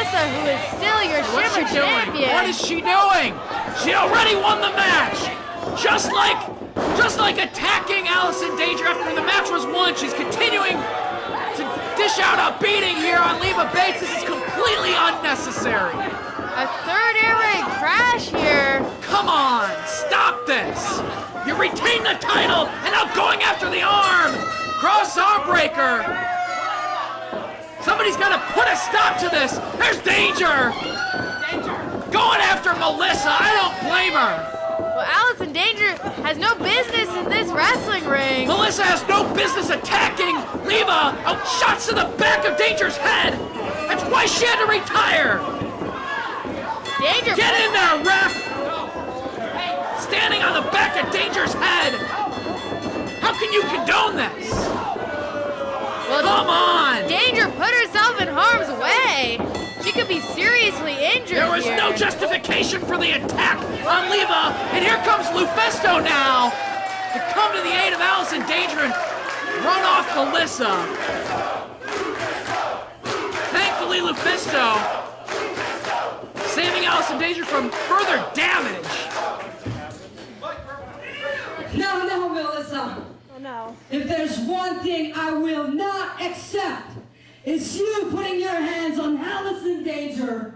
Melissa, who is still your What's Shimmer she doing? champion. What is she doing? She already won the match! Just like attacking Allison Danger after the match was won, she's continuing to dish out a beating here on Leva Bates. This is completely unnecessary. A third air raid crash here. Come on, stop this! You retain the title, and now going after the arm! Cross arm breaker! Somebody's gotta put a stop to this! There's Danger! Going after Melissa, I don't blame her! Well, Allison Danger has no business in this wrestling ring. Melissa has no business attacking Leva! Oh, shots to the back of Danger's head! That's why she had to retire! Danger. Get in there, ref! Standing on the back of Danger's head! How can you condone this? Well, come on! Danger put herself in harm's way. She could be seriously injured. There was no justification for the attack on Leva, and here comes Lufisto now to come to the aid of Allison Danger and run off Melissa. Thankfully, Lufisto saving Allison Danger from further damage. No, Melissa. Oh no. If there's one thing I will not accept, it's you putting your hands on Allison Danger,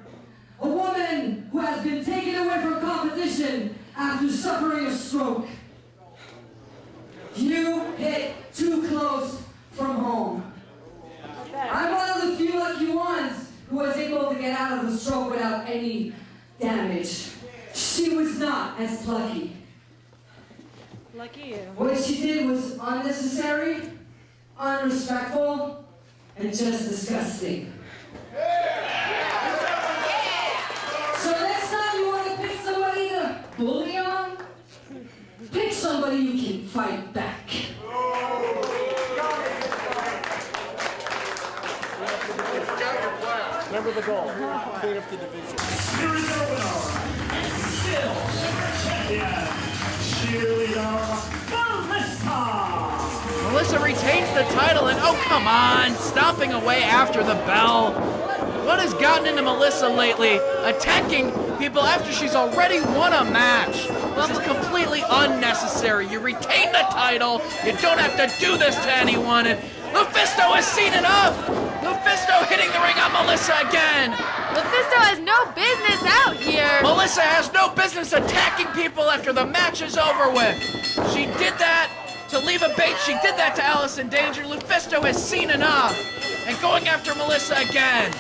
a woman who has been taken away from competition after suffering a stroke. You hit too close from home. I'm one of the few lucky ones who was able to get out of the stroke without any damage. She was not as lucky. Lucky you. What she did was unnecessary, unrespectful, and just disgusting. So next time you want to pick somebody to bully on, pick somebody you can fight back. Remember the goal. Clean up the division. Series opener. And still champion. Cheerleader Melissa. Melissa retains the title, and oh, come on, stomping away after the bell. What has gotten into Melissa lately? Attacking people after she's already won a match. This is completely unnecessary. You retain the title. You don't have to do this to anyone. And Lufisto has seen enough. Lufisto hitting the ring on Melissa again. Lufisto has no business out here. Melissa has no business attacking people after the match is over with. She did that to Leva Bates. She did that to Allison Danger. Lufisto has seen enough. And going after Melissa again.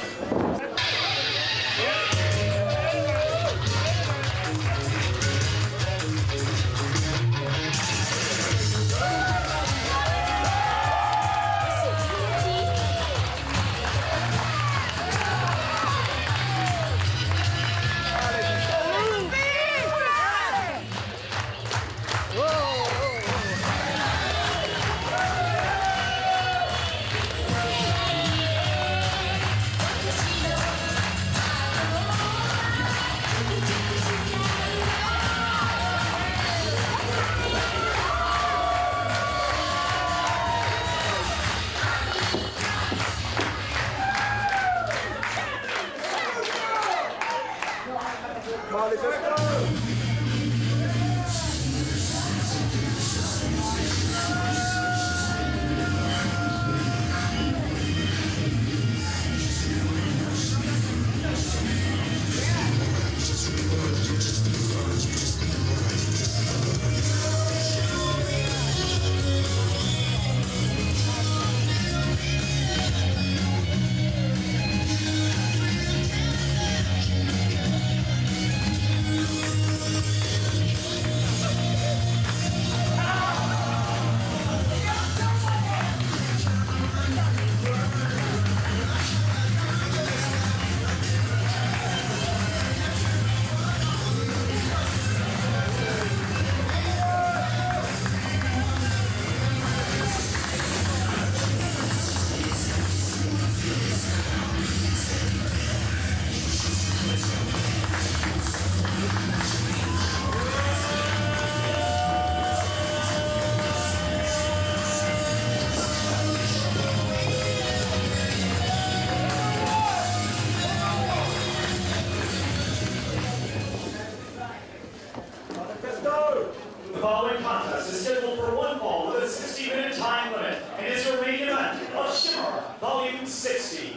Volume 60.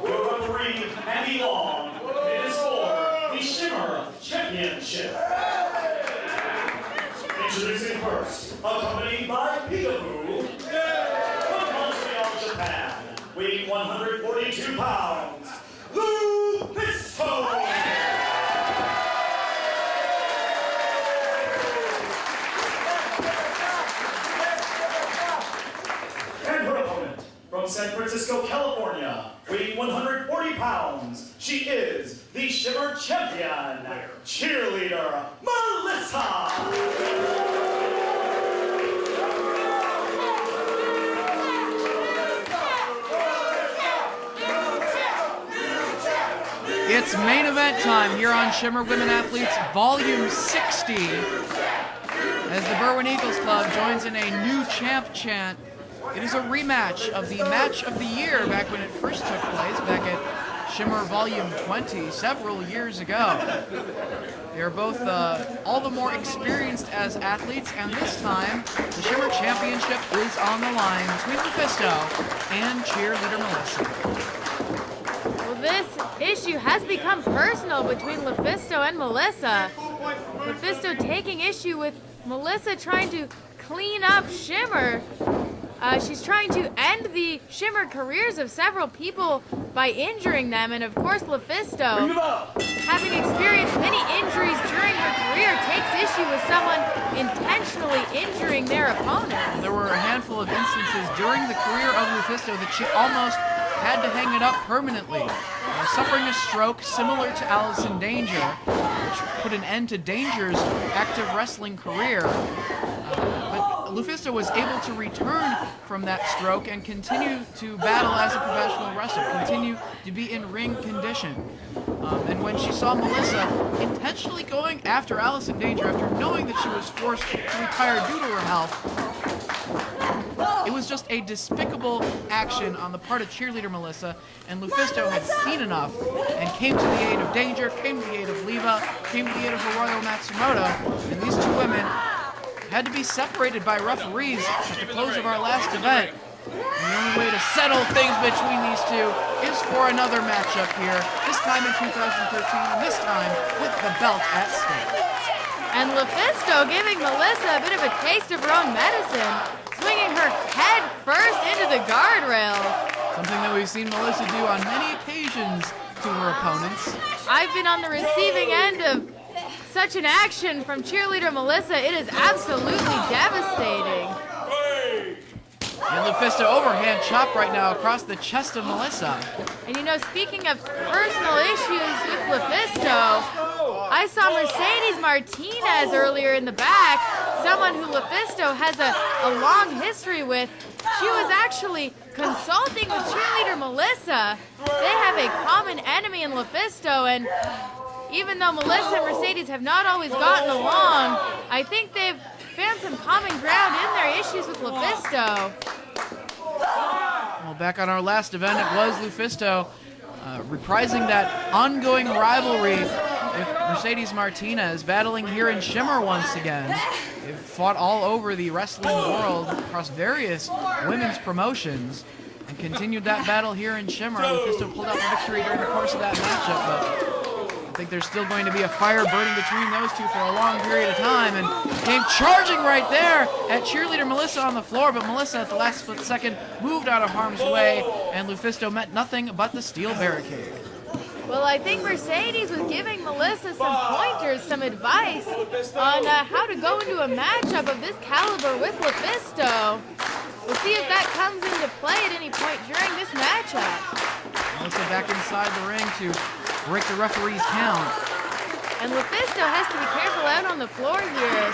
Your referee, Andy Long. It is for the Shimmer Championship. Introducing first, accompanied by Peekaboo, from Montreal, Japan, weighing 142 pounds, LuFisto! And her opponent, from San Francisco, California, weighing 140 pounds, she is the Shimmer Champion, cheerleader, Melissa! It's main event time here on Shimmer Women Athletes Volume 60 as the Berwyn Eagles Club joins in a new champ chant. It is a rematch of the match of the year back when it first took place, back at Shimmer Volume 20 several years ago. They are both all the more experienced as athletes, and this time the Shimmer Championship is on the line between LuFisto and cheerleader Melissa. Well, this issue has become personal between LuFisto and Melissa. LuFisto taking issue with Melissa trying to clean up Shimmer. She's trying to end the Shimmer careers of several people by injuring them, and of course LuFisto, having experienced many injuries during her career, takes issue with someone intentionally injuring their opponent. There were a handful of instances during the career of LuFisto that she almost had to hang it up permanently. Suffering a stroke similar to Allison Danger, which put an end to Danger's active wrestling career. But LuFisto was able to return from that stroke and continue to battle as a professional wrestler, continue to be in ring condition. And when she saw Melissa intentionally going after Allison Danger after knowing that she was forced to retire due to her health, it was just a despicable action on the part of cheerleader Melissa, and LuFisto had seen enough and came to the aid of Danger, came to the aid of Leva, came to the aid of Hiroyo Matsumoto, and these two women had to be separated by referees at the close of our last event. And the only way to settle things between these two is for another matchup here, this time in 2013, and this time with the belt at stake. And LuFisto giving Melissa a bit of a taste of her own medicine, swinging her head first into the guardrail. Something that we've seen Melissa do on many occasions to her opponents. I've been on the receiving end of such an action from cheerleader Melissa. It is absolutely devastating. And LuFisto overhand chop right now across the chest of Melissa. And you know, speaking of personal issues with LuFisto, I saw Mercedes Martinez earlier in the back, someone who LuFisto has a long history with. She was actually consulting with cheerleader Melissa. They have a common enemy in LuFisto, and even though Melissa and Mercedes have not always gotten along, I think they've found some common ground in their issues with LuFisto. Well, back on our last event, it was LuFisto reprising that ongoing rivalry with Mercedes Martinez, battling here in Shimmer once again. They've fought all over the wrestling world across various women's promotions and continued that battle here in Shimmer. LuFisto pulled out the victory during the course of that matchup, but I think there's still going to be a fire burning between those two for a long period of time, and came charging right there at cheerleader Melissa on the floor, but Melissa at the last split second moved out of harm's way, and LuFisto met nothing but the steel barricade. Well, I think Mercedes was giving Melissa some pointers, some advice on how to go into a matchup of this caliber with LuFisto. We'll see if that comes into play at any point during this matchup. Melissa back inside the ring to break the referee's count. And LuFisto has to be careful out on the floor here.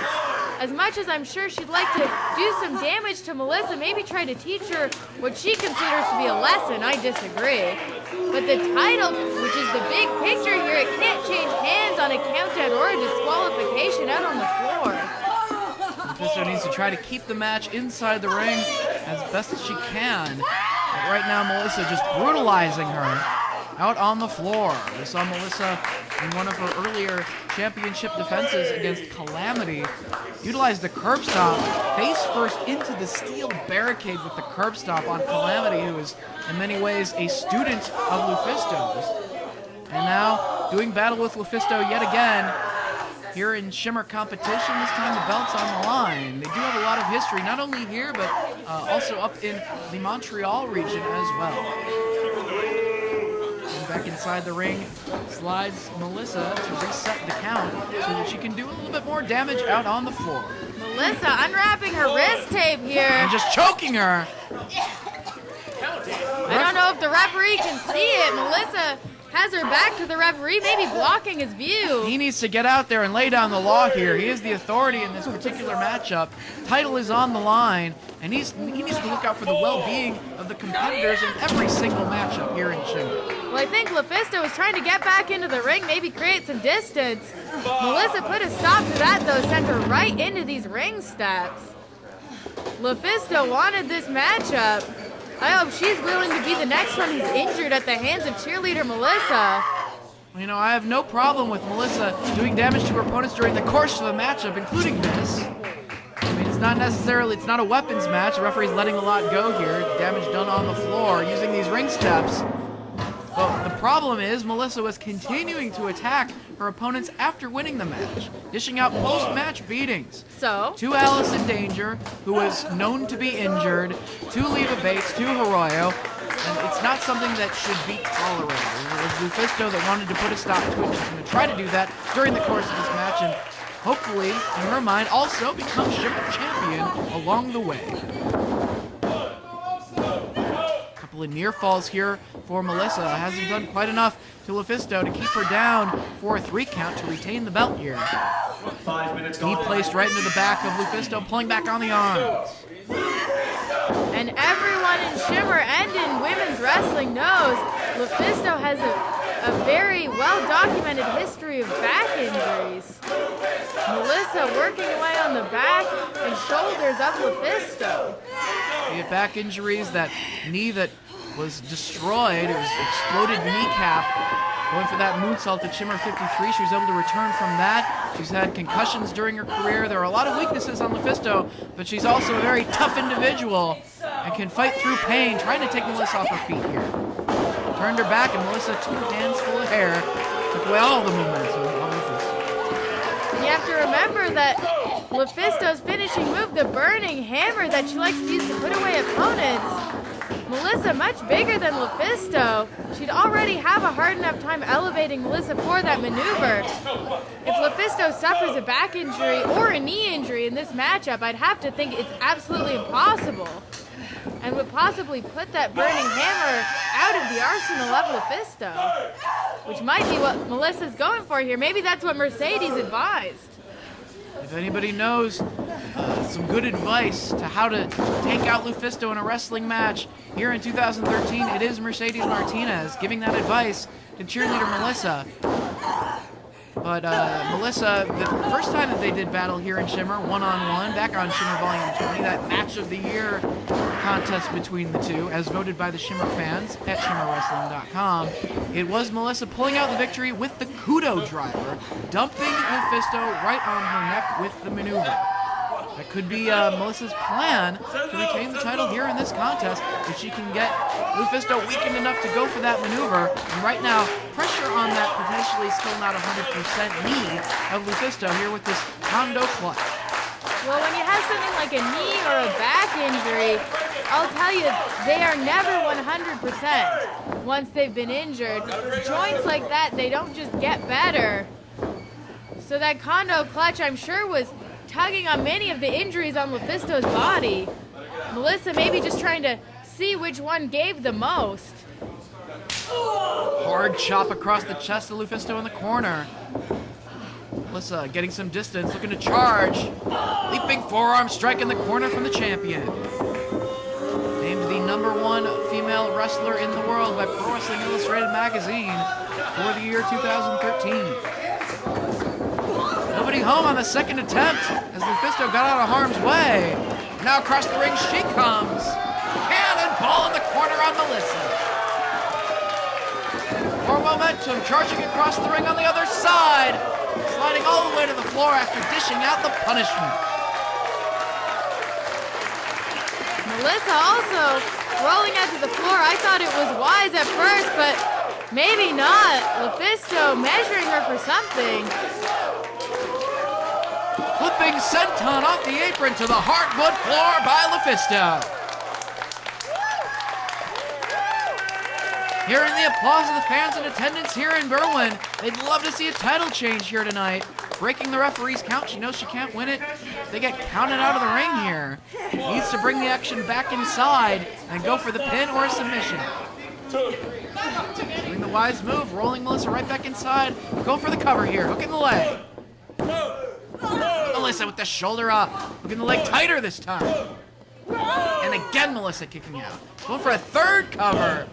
As much as I'm sure she'd like to do some damage to Melissa, maybe try to teach her what she considers to be a lesson, I disagree. But the title, which is the big picture here, it can't change hands on a countdown or a disqualification out on the floor. LuFisto needs to try to keep the match inside the ring as best as she can. But right now, Melissa just brutalizing her. out on the floor. We saw Melissa in one of her earlier championship defenses against Calamity utilize the curb stomp, face first into the steel barricade with the curb stomp on Calamity, who is in many ways a student of Lufisto's. And now doing battle with Lufisto yet again here in Shimmer competition. This time the belt's on the line. They do have a lot of history, not only here, but also up in the Montreal region as well. And back inside the ring slides Melissa to reset the count so that she can do a little bit more damage out on the floor. Melissa unwrapping her wrist tape here. And just choking her. I don't know if the referee can see it. Melissa has her back to the referee, maybe blocking his view. He needs to get out there and lay down the law here. He is the authority in this particular matchup. Title is on the line, and he needs to look out for the well-being of the competitors in every single matchup here in Shimmer. Well, I think Lufisto is trying to get back into the ring, maybe create some distance. Melissa put a stop to that, though, sent her right into these ring steps. Lufisto wanted this matchup. I hope she's willing to be the next one who's injured at the hands of cheerleader Melissa. You know, I have no problem with Melissa doing damage to her opponents during the course of the matchup, including this. I mean, it's not a weapons match. The referee's letting a lot go here. Damage done on the floor using these ring steps. But the problem is Melissa was continuing to attack her opponents after winning the match, dishing out post-match beatings. So? To Allison Danger, who was known to be injured, to Leva Bates, to Hiroyo, and it's not something that should be tolerated. It was Lufisto that wanted to put a stop to it. She's going to try to do that during the course of this match, and hopefully, in her mind, also become Shimmer champion along the way. Couple of near falls here for Melissa. Hasn't done quite enough to Lufisto to keep her down for a 3 count to retain the belt here. 5 minutes Knee gone. placed right into the back of Lufisto, pulling back on the arms. And everyone in Shimmer and in women's wrestling knows Lufisto has a very well-documented history of back injuries. Melissa working away on the back and shoulders of Lufisto. We have back injuries, that knee that was destroyed, it was exploded kneecap. Going for that moonsault at Shimmer 53, she was able to return from that. She's had concussions during her career. There are a lot of weaknesses on Lufisto, but she's also a very tough individual and can fight through pain, trying to take Melissa off her feet here. Turned her back, and Melissa, 2 hands full of hair, took away all the momentum on Lufisto. You have to remember that Lufisto's finishing move, the burning hammer that she likes to use to put away opponents. Melissa, much bigger than Lufisto. She'd already have a hard enough time elevating Melissa for that maneuver. If Lufisto suffers a back injury or a knee injury in this matchup, I'd have to think it's absolutely impossible, and would possibly put that burning hammer out of the arsenal of Lufisto, which might be what Melissa's going for here. Maybe that's what Mercedes advised. If anybody knows some good advice to how to take out Lufisto in a wrestling match here in 2013, it is Mercedes Martinez giving that advice to cheerleader Melissa. But Melissa, the first time that they did battle here in Shimmer, one-on-one, back on Shimmer Volume 20, that Match of the Year contest between the two, as voted by the Shimmer fans at ShimmerWrestling.com, it was Melissa pulling out the victory with the Kudo driver, dumping Lufisto right on her neck with the maneuver. That could be Melissa's plan to retain the title here in this contest if she can get Lufisto weakened enough to go for that maneuver. And right now, pressure on that potentially still not 100% knee of Lufisto here with this Kondo clutch. Well, when you have something like a knee or a back injury, I'll tell you, they are never 100% once they've been injured. Joints like that, they don't just get better. So that Kondo clutch, I'm sure, was tugging on many of the injuries on Lufisto's body. Melissa maybe just trying to see which one gave the most. Hard chop across the chest of Lufisto in the corner. Melissa getting some distance, looking to charge. Leaping forearm strike in the corner from the champion. Named the #1 female wrestler in the world by Pro Wrestling Illustrated magazine for the year 2013. Nobody home on the second attempt as Lufisto got out of harm's way. Now across the ring she comes. Cannonball in the corner on Melissa. momentum, charging across the ring on the other side, sliding all the way to the floor after dishing out the punishment. Melissa also rolling out to the floor. I thought it was wise at first, but maybe not. LuFisto measuring her for something. Flipping senton off the apron to the hardwood floor by LuFisto. Hearing the applause of the fans in attendance here in Berwyn, they'd love to see a title change here tonight. Breaking the referee's count, she knows she can't win it. They get counted out of the ring here. Needs to bring the action back inside and go for the pin or a submission. Doing the wise move, rolling Melissa right back inside. Going for the cover here, hooking the leg. Melissa with the shoulder up, hooking the leg tighter this time. And again Melissa kicking out. Going for a third cover.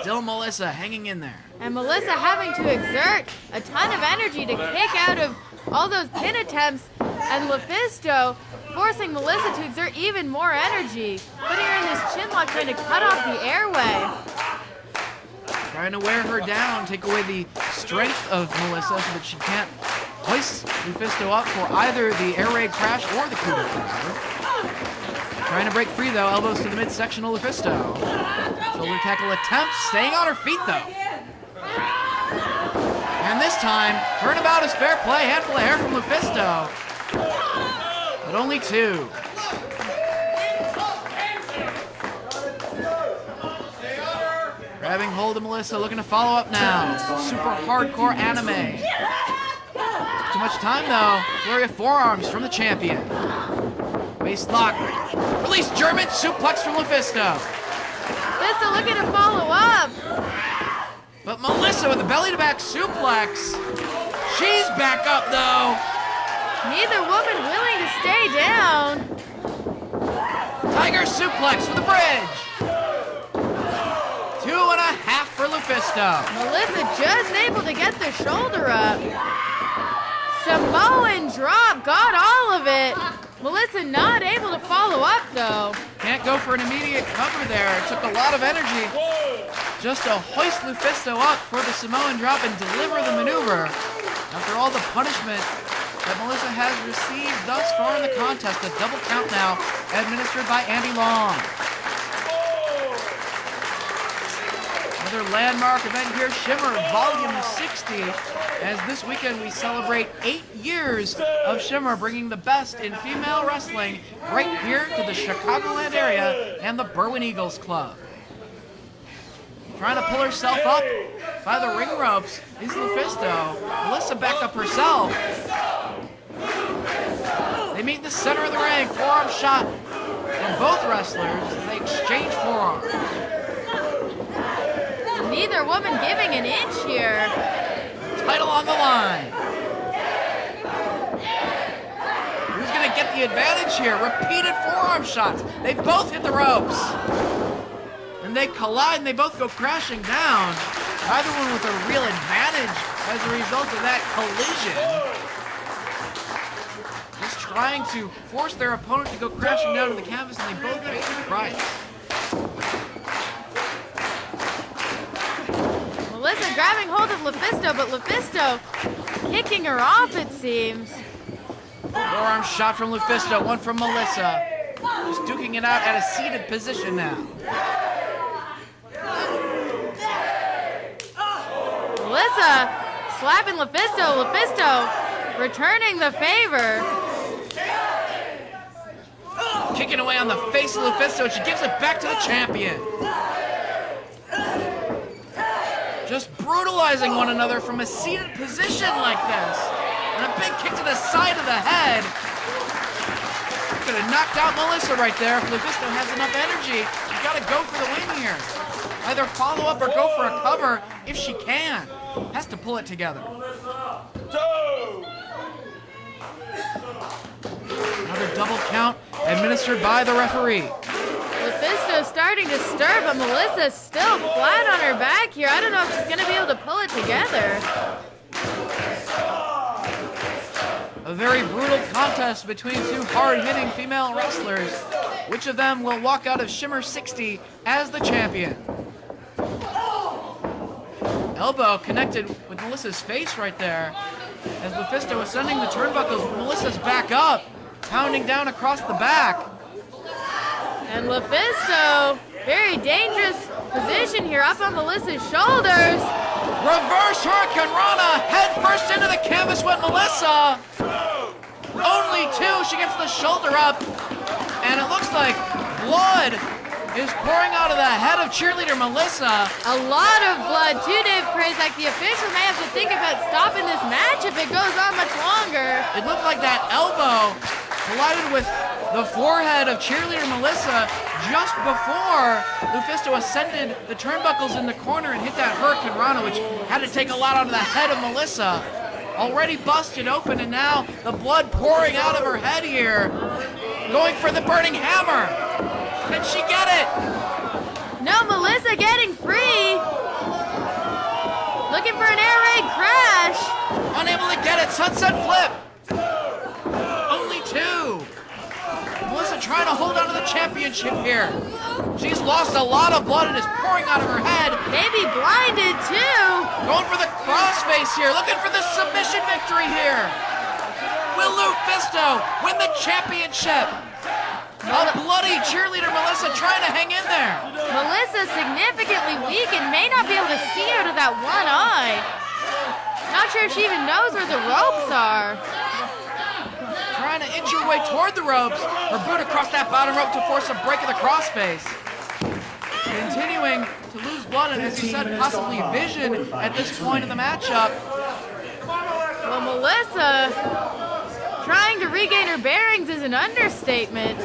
Still Melissa hanging in there. And Melissa having to exert a ton of energy to kick out of all those pin attempts, and LuFisto forcing Melissa to exert even more energy, putting her in this chin lock, trying to cut off the airway. Trying to wear her down, take away the strength of Melissa so that she can't hoist LuFisto up for either the air raid crash or the coup de grace. Trying to break free though, elbows to the midsection of LuFisto. Shoulder tackle attempt, staying on her feet though. And this time, turnabout is fair play, handful of hair from LuFisto. But only two. Grabbing hold of Melissa, looking to follow up now. Super hardcore anime. Too much time though. Flurry of forearms from the champion. Waist lock. Release German suplex from LuFisto. LuFisto looking to follow up. But Melissa with the belly to back suplex. She's back up though. Neither woman willing to stay down. Tiger suplex for the bridge. 2.5 for LuFisto. Melissa just able to get the shoulder up. Samoan drop, got all of it. Melissa not able to follow up though. Can't go for an immediate cover there. It took a lot of energy just to hoist LuFisto up for the Samoan drop and deliver the maneuver. After all the punishment that Melissa has received thus far in the contest, a double count now administered by Andy Long. Another landmark event here, Shimmer Volume 60. As this weekend we celebrate 8 years of Shimmer, bringing the best in female wrestling right here to the Chicagoland area and the Berwyn Eagles Club. Trying to pull herself up by the ring ropes is LuFisto. Melissa back up herself. They meet in the center of the ring, forearm shot from both wrestlers as they exchange forearms. Neither woman giving an inch here. Title on the line. Who's going to get the advantage here? Repeated forearm shots. They both hit the ropes. And they collide and they both go crashing down. Either one with a real advantage as a result of that collision. Just trying to force their opponent to go crashing down to the canvas, and they both pay the price. Melissa grabbing hold of LuFisto, but LuFisto kicking her off, it seems. Forearm shot from LuFisto, one from Melissa. Just duking it out at a seated position now. Melissa slapping LuFisto. LuFisto returning the favor. Kicking away on the face of LuFisto, and she gives it back to the champion. Just brutalizing one another from a seated position like this. And a big kick to the side of the head. Could have knocked out Melissa right there if LuFisto has enough energy. She's got to go for the win here. Either follow up or go for a cover if she can. Has to pull it together. Another double count administered by the referee. LuFisto starting to stir, but Melissa's still flat on her back here. I don't know if she's going to be able to pull it together. A very brutal contest between two hard-hitting female wrestlers. Which of them will walk out of Shimmer 60 as the champion? elbow connected with Melissa's face right there. As Lufisto is sending the turnbuckles, Melissa's back up, pounding down across the back. And Lufisto, very dangerous position here, up on Melissa's shoulders. Reverse Hurricane Rana, head first into the canvas with Melissa. Only two, she gets the shoulder up, and it looks like blood is pouring out of the head of cheerleader Melissa. A lot of blood too, Dave Prazak. The official may have to think about stopping this match if it goes on much longer. It looked like that elbow collided with the forehead of cheerleader Melissa just before Lufisto ascended the turnbuckles in the corner and hit that Hurricane Rana, which had to take a lot out of the head of Melissa. Already busted open, and now the blood pouring out of her head here. Going for the burning hammer. Can she get it? No, Melissa getting free. Looking for an air raid crash. Unable to get it. Sunset flip. Only two. Melissa trying to hold on to the championship here. She's lost a lot of blood and is pouring out of her head. Maybe blinded too. Going for the crossface here. Looking for the submission victory here. Will Lufisto win the championship? A bloody cheerleader Melissa trying to hang in there. Melissa significantly weak and may not be able to see out of that one eye. Not sure if she even knows where the ropes are. Trying to inch her way toward the ropes. Her boot across that bottom rope to force a break of the crossface. Continuing to lose blood and, as you said, possibly vision at this point in the matchup. Well, Melissa trying to regain her bearings is an understatement.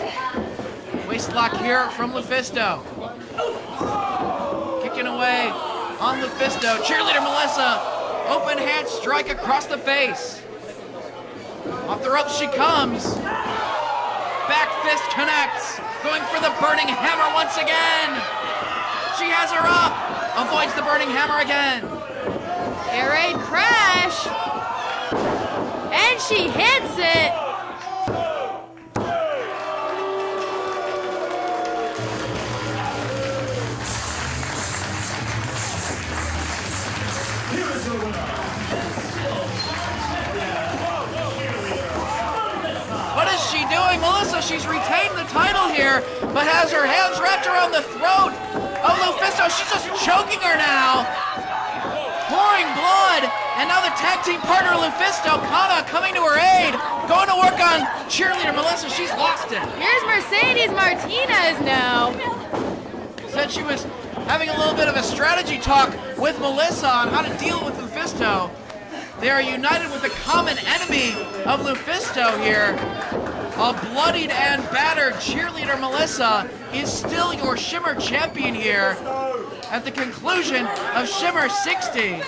Waist lock here from Lufisto. Kicking away on Lufisto. Cheerleader Melissa, open hand strike across the face. Off the ropes she comes. Back fist connects. Going for the burning hammer once again. She has her up. Avoids the burning hammer again. Air raid crash. And she hits it. What is she doing? Melissa, she's retained the title here, but has her hands wrapped around the throat of Lufisto. She's just choking her now. Pouring blood, and now the tag team partner Lufisto, Kana, coming to her aid, going to work on cheerleader Melissa. She's lost it. Here's Mercedes Martinez now. Said she was having a little bit of a strategy talk with Melissa on how to deal with Lufisto. They are united with the common enemy of Lufisto here. A bloodied and battered cheerleader Melissa is still your Shimmer champion here at the conclusion of Shimmer 60.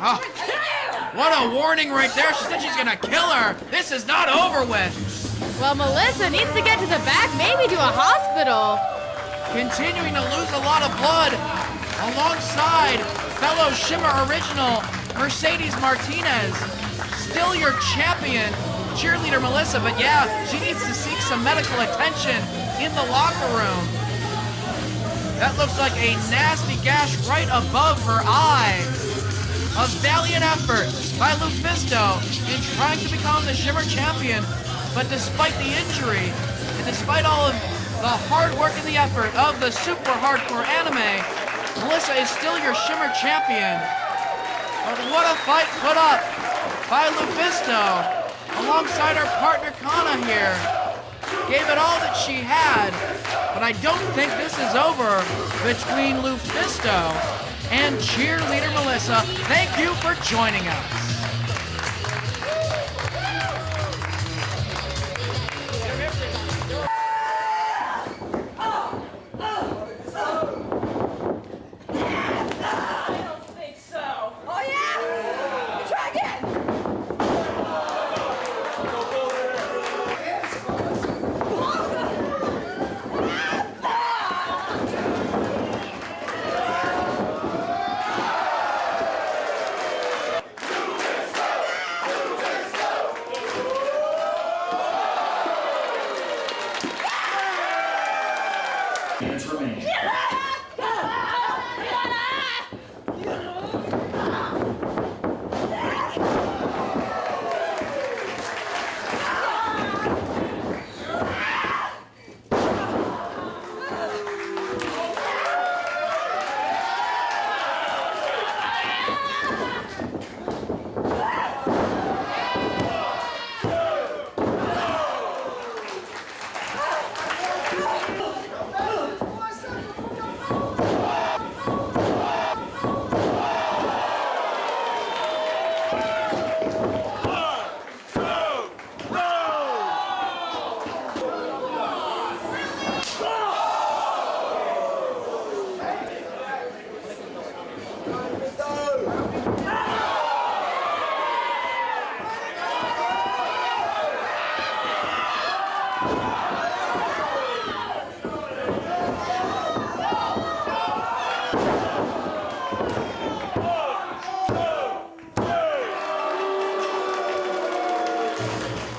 Oh, what a warning right there. She said she's gonna kill her. This is not over with. Well, Melissa needs to get to the back, maybe to a hospital. Continuing to lose a lot of blood alongside fellow Shimmer original Mercedes Martinez. Still your champion, cheerleader Melissa, but yeah, she needs to seek some medical attention in the locker room. That looks like a nasty gash right above her eye. A valiant effort by Lufisto in trying to become the Shimmer champion, but despite the injury, and despite all of the hard work and the effort of the super hardcore anime, Melissa is still your Shimmer champion. But what a fight put up by Lufisto alongside her partner Kana here. Gave it all that she had, but I don't think this is over between Lufisto and cheerleader Melissa. Thank you for joining us. Minutes remain.